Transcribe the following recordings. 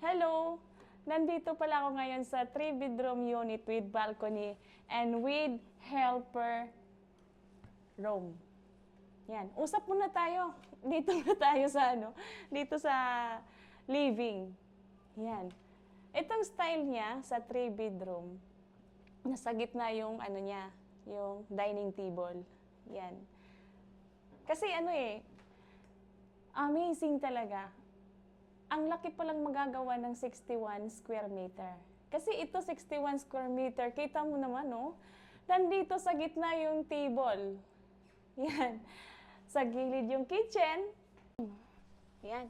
Hello! Nandito pala ako ngayon sa 3-bedroom unit with balcony and with helper room. Yan. Usap muna tayo. Dito na tayo sa dito sa living. Yan. Itong style niya sa 3-bedroom, nasa gitna yung niya, yung dining table. Yan. Kasi amazing talaga. Ang laki palang magagawa ng 61 square meter. Kasi ito 61 square meter, kita mo naman, no? Nandito sa gitna yung table. Yan. Sa gilid yung kitchen. Yan.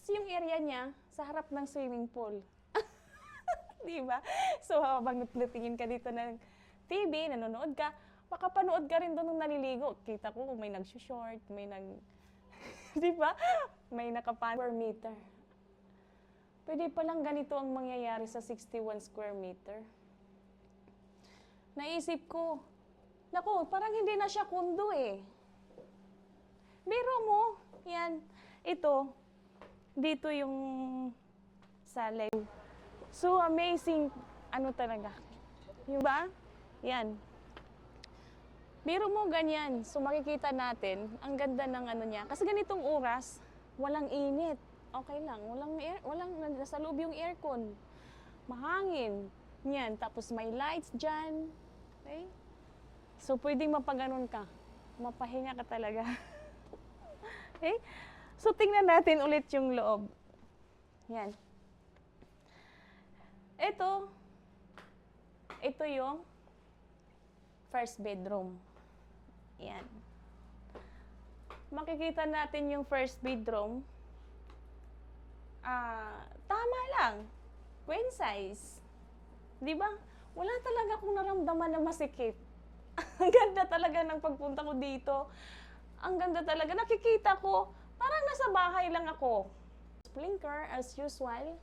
So yung area niya, sa harap ng swimming pool. Di ba? So habang natingin ka dito ng TV, nanonood ka, makapanood ka rin doon ng naliligo. Kita ko kung may nag-short, may di ba? May nakapan per meter. Pwede palang ganito ang mangyayari sa 61 square meter. Naisip ko, naku, parang hindi na siya kundo eh. Biro mo, yan, ito, dito yung sa left. So amazing, talaga. Yung ba? Yan. Biro mo ganyan. So makikita natin, ang ganda ng niya. Kasi ganitong oras, walang init. Okay lang. Walang nasa loob yung aircon. Mahangin. Yan. Tapos may lights dyan. Okay? So pwedeng mapaganon ka. Mapahinga ka talaga. Okay? So tingnan natin ulit yung loob. Yan. Ito yung first bedroom. Yan. Makikita natin yung first bedroom. Tama lang. Queen size. Di ba? Wala talaga akong naramdaman na masikip. Ang ganda talaga ng pagpunta ko dito. Ang ganda talaga. Nakikita ko, parang nasa bahay lang ako. Blinker as usual.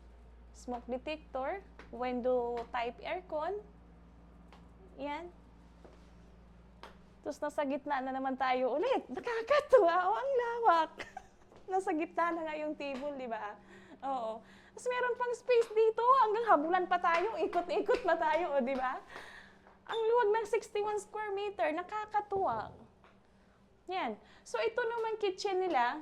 Smoke detector. Window type aircon. Yan. Tapos nasa gitna na naman tayo ulit. Nakakatuwa. Ang lawak. Nasa gitna na nga yung table, di ba? Oo. Tapos meron pang space dito. Hanggang habulan pa tayo. Ikot-ikot pa tayo, di ba? Ang luwag ng 61 square meter. Nakakatuwa. Yan. So ito naman kitchen nila.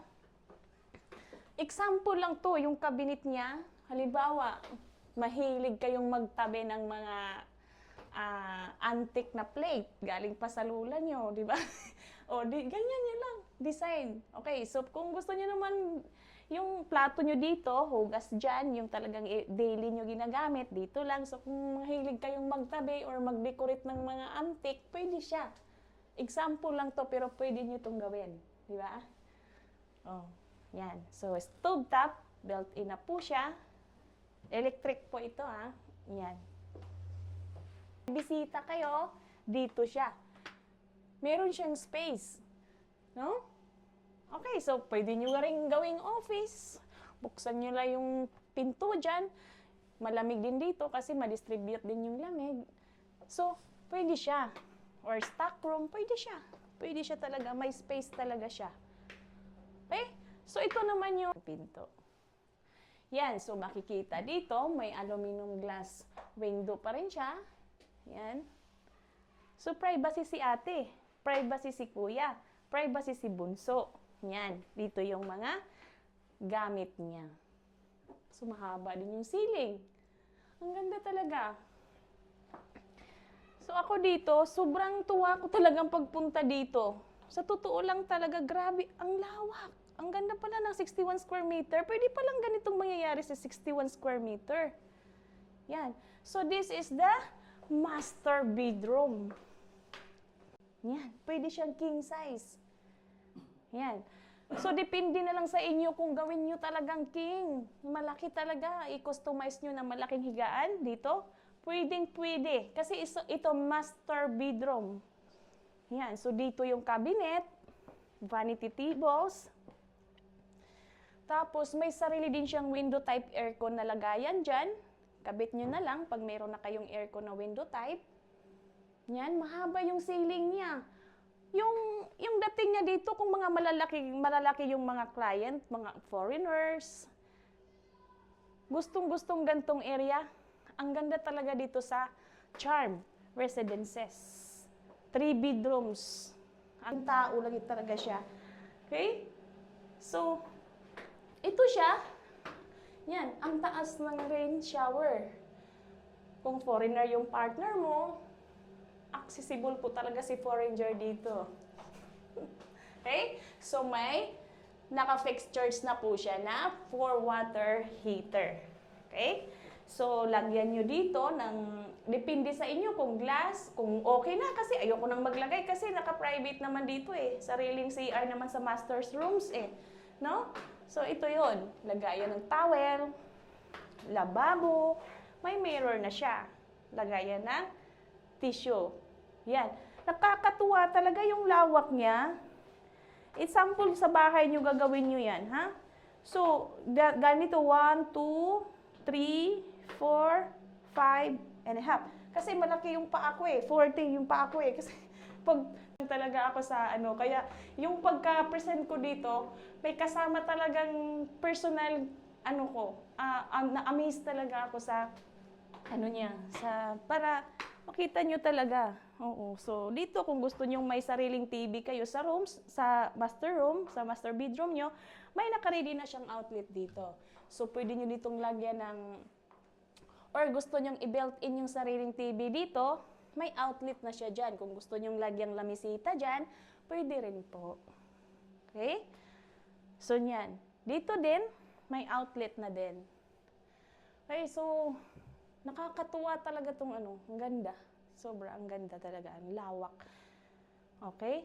Example lang to, yung cabinet niya. Halimbawa, mahilig kayong magtabi ng mga antique na plate, galing pa sa lula nyo, di ba? Ganyan nyo lang, design. Okay, so kung gusto nyo naman yung plato nyo dito, hugas dyan, yung talagang daily nyo ginagamit, dito lang. So kung mahilig kayong magtabi or mag-decorate ng mga antique, pwede siya. Example lang to, pero pwede nyo itong gawin. Di ba? Yan. So stove top, built-in na po siya. Electric po ito, ha. Yan. Bisita kayo, dito siya. Meron siyang space. No? Okay, so pwede nyo rin gawing office. Buksan nyo lang yung pinto dyan. Malamig din dito kasi ma-distribute din yung lamig. So, pwede siya. Or stock room, pwede siya. Pwede siya talaga. May space talaga siya. Okay? So, ito naman yung pinto. Yan, so makikita dito, may aluminum glass window pa rin siya. Yan. So, privacy si ate, privacy si kuya, privacy si bunso. Yan, dito yung mga gamit niya. So, mahaba din yung ceiling. Ang ganda talaga. So, ako dito, sobrang tuwa ko talagang pagpunta dito. Sa totoo lang talaga, grabe, ang lawak. Ang ganda pala ng 61 square meter. Pwede palang ganitong mangyayari sa 61 square meter. Yan. So, this is the master bedroom. Yan. Pwede siyang king size. Yan. So, depende na lang sa inyo kung gawin nyo talagang king. Malaki talaga. I-customize nyo na malaking higaan dito. Pwedeng-pwede. Kasi ito master bedroom. Yan. So, dito yung cabinet. Vanity tables. Tapos, may sarili din siyang window type aircon na lagayan dyan. Kabit nyo na lang pag mayroon na kayong aircon na window type. Yan, mahaba yung ceiling niya. Yung dating niya dito, kung mga malalaki yung mga client, mga foreigners, gustong-gustong gantong area. Ang ganda talaga dito sa Charm Residences. 3 bedrooms. Ang tao lang talaga siya. Okay? So, ito siya. Yan, ang taas ng rain shower. Kung foreigner yung partner mo, accessible po talaga si foreigner dito. Okay? So, may naka-fixtures na po siya na 4 water heater. Okay? So, lagyan nyo dito ng, depende sa inyo kung glass, kung okay na, kasi ayoko nang maglagay kasi naka-private naman dito eh. Sariling CR naman sa master's rooms eh. No? So, ito yon. Lagayan ng towel, lababo, may mirror na siya. Lagayan ng tissue. Yan. Nakakatuwa talaga yung lawak niya. Example sa bahay nyo, gagawin nyo yan, ha? So, ganito, 1, 2, 3, 4, 5 and a half. Kasi malaki yung paa ko eh. 40 yung paa ko eh. Kasi pag talaga ako sa ano, kaya yung pagka-present ko dito, may kasama talagang personal ano ko. Na-amaze talaga ako sa ano niya, sa para makita nyo talaga. Oo. So, dito kung gusto nyo may sariling TV kayo sa rooms, sa master room, sa master bedroom nyo, may naka-ready na siyang outlet dito. So, pwede nyo ditong lagyan ng or gusto nyong i-built-in yung sariling TV dito, may outlet na siya dyan. Kung gusto nyong lagyang lamisita dyan, pwede rin po. Okay? So, yan. Dito din, may outlet na din. Okay, so, nakakatuwa talaga tong ano, ang ganda. Sobra, ang ganda talaga, ang lawak. Okay?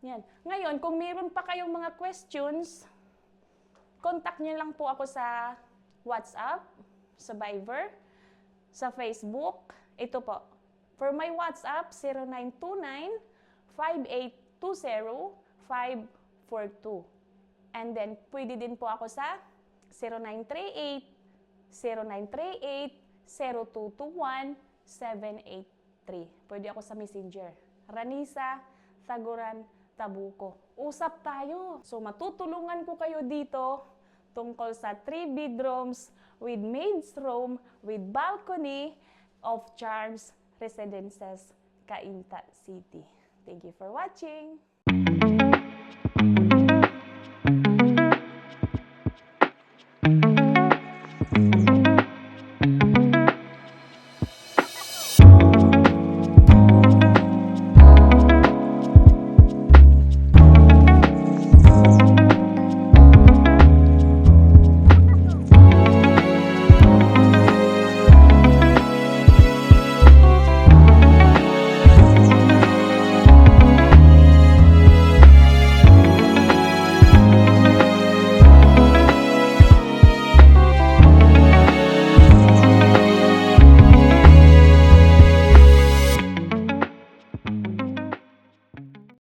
Yan. Ngayon, kung meron pa kayong mga questions, contact nyo lang po ako sa WhatsApp, sa Viber, sa Facebook. Ito po. For my WhatsApp, 0929-5820-542. And then, pwede din po ako sa 0938-0938-0221-783. Pwede ako sa Messenger. Ranisa Saguran Tabuco. Usap tayo. So, matutulungan ko kayo dito tungkol sa 3 bedrooms with maid's room, with balcony of Charms Residences, Cainta City. Thank you for watching.